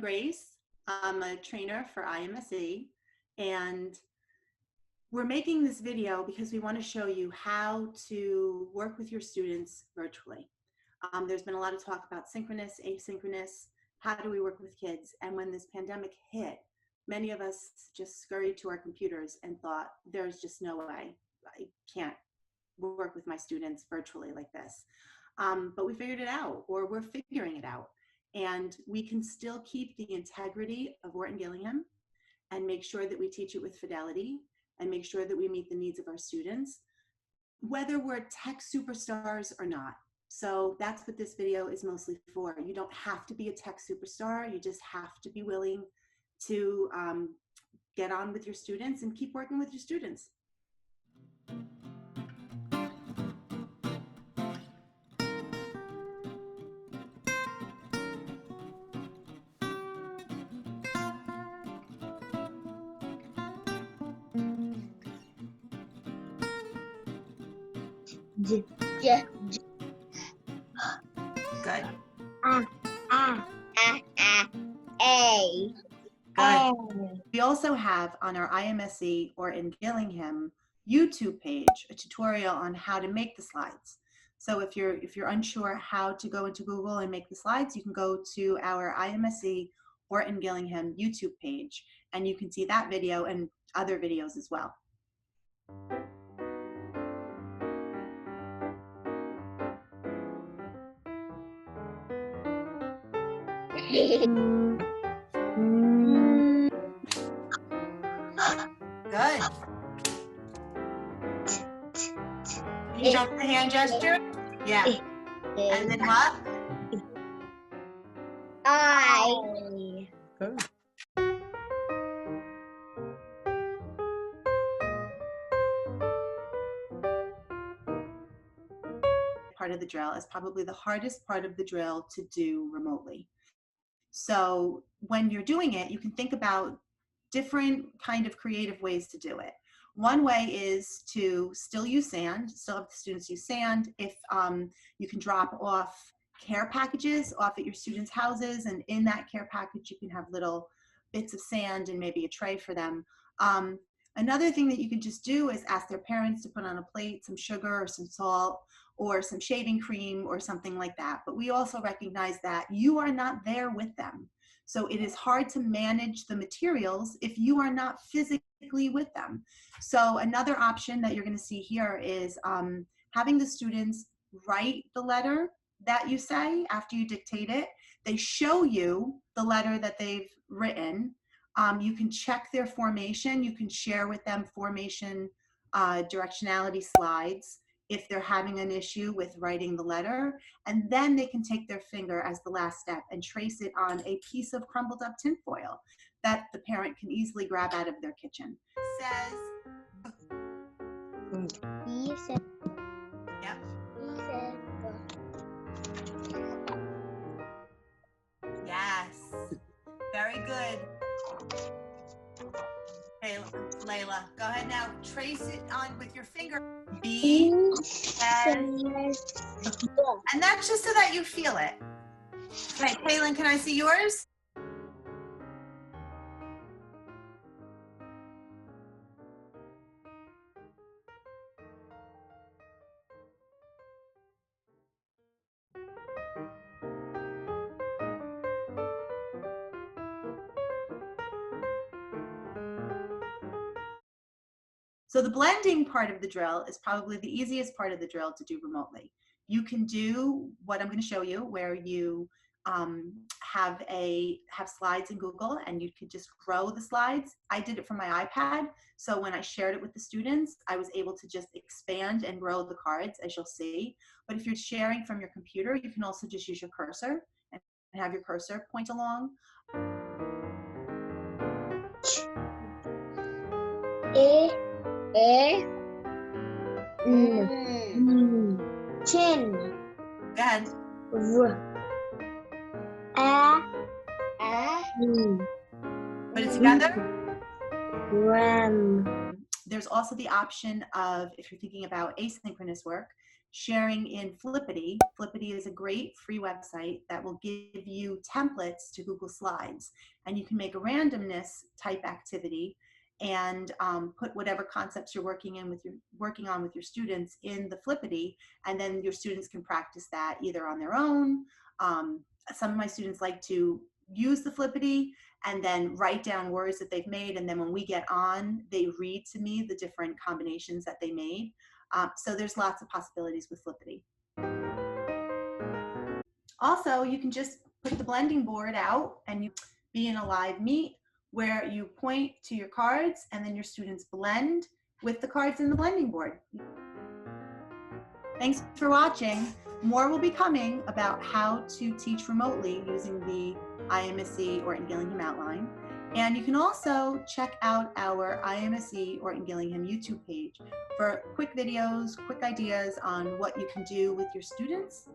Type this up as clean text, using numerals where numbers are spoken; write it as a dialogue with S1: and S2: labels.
S1: Grace. I'm a trainer for IMSE, and we're making this video because we want to show you how to work with your students virtually. There's been a lot of talk about synchronous, asynchronous, how do we work with kids? And when this pandemic hit, many of us just scurried to our computers and thought, there's just no way, I can't work with my students virtually like this. But we figured it out, or we're figuring it out. And we can still keep the integrity of Orton-Gillingham and make sure that we teach it with fidelity and make sure that we meet the needs of our students, whether we're tech superstars or not. So that's what this video is mostly for. You don't have to be a tech superstar. You just have to be willing to get on with your students and keep working with your students.
S2: Good. A.
S1: Good. We also have on our IMSE Orton-Gillingham YouTube page a tutorial on how to make the slides. So if you're unsure how to go into Google and make the slides, you can go to our IMSE Orton-Gillingham YouTube page and you can see that video and other videos as well. Good. Can you jump the hand gesture? Yeah. And then what?
S2: I.
S3: Good.
S1: Part of the drill is probably the hardest part of the drill to do remotely. So when you're doing it, you can think about different kind of creative ways to do it. One way is to still use sand, still have the students use sand. If you can drop off care packages off at your students' houses, and in that care package you can have little bits of sand and maybe a tray for them. Another thing that you can just do is ask their parents to put on a plate some sugar or some salt or some shaving cream or something like that. But we also recognize that you are not there with them. So it is hard to manage the materials if you are not physically with them. So another option that you're going to see here is having the students write the letter that you say after you dictate it. They show you the letter that they've written. You can check their formation. You can share with them formation directionality slides if they're having an issue with writing the letter, and then they can take their finger as the last step and trace it on a piece of crumbled up tinfoil that the parent can easily grab out of their kitchen. Says,
S2: He said.
S1: yep.
S2: He said.
S1: Yes, very good. Okay, Layla, go ahead now. Trace it on with your finger. B, and that's just so that you feel it. Okay, Kaylin, can I see yours? So the blending part of the drill is probably the easiest part of the drill to do remotely. You can do what I'm going to show you, where you have slides in Google and you can just grow the slides. I did it from my iPad, so when I shared it with the students, I was able to just expand and grow the cards, as you'll see. But if you're sharing from your computer, you can also just use your cursor and have your cursor point along.
S2: Chin.
S1: Go ahead. Put it together.
S2: Ram.
S1: There's also the option of, if you're thinking about asynchronous work, sharing in Flippity. Flippity is a great free website that will give you templates to Google Slides, and you can make a randomness type activity and put whatever concepts you're working on with your students in the Flippity, and then your students can practice that either on their own. Some of my students like to use the Flippity and then write down words that they've made, and then when we get on, they read to me the different combinations that they made. So there's lots of possibilities with Flippity. Also, you can just put the blending board out and you be in a live meet where you point to your cards and then your students blend with the cards in the blending board. Thanks for watching. More will be coming about how to teach remotely using the IMSE Orton-Gillingham outline. And you can also check out our IMSE Orton-Gillingham YouTube page for quick videos, quick ideas on what you can do with your students.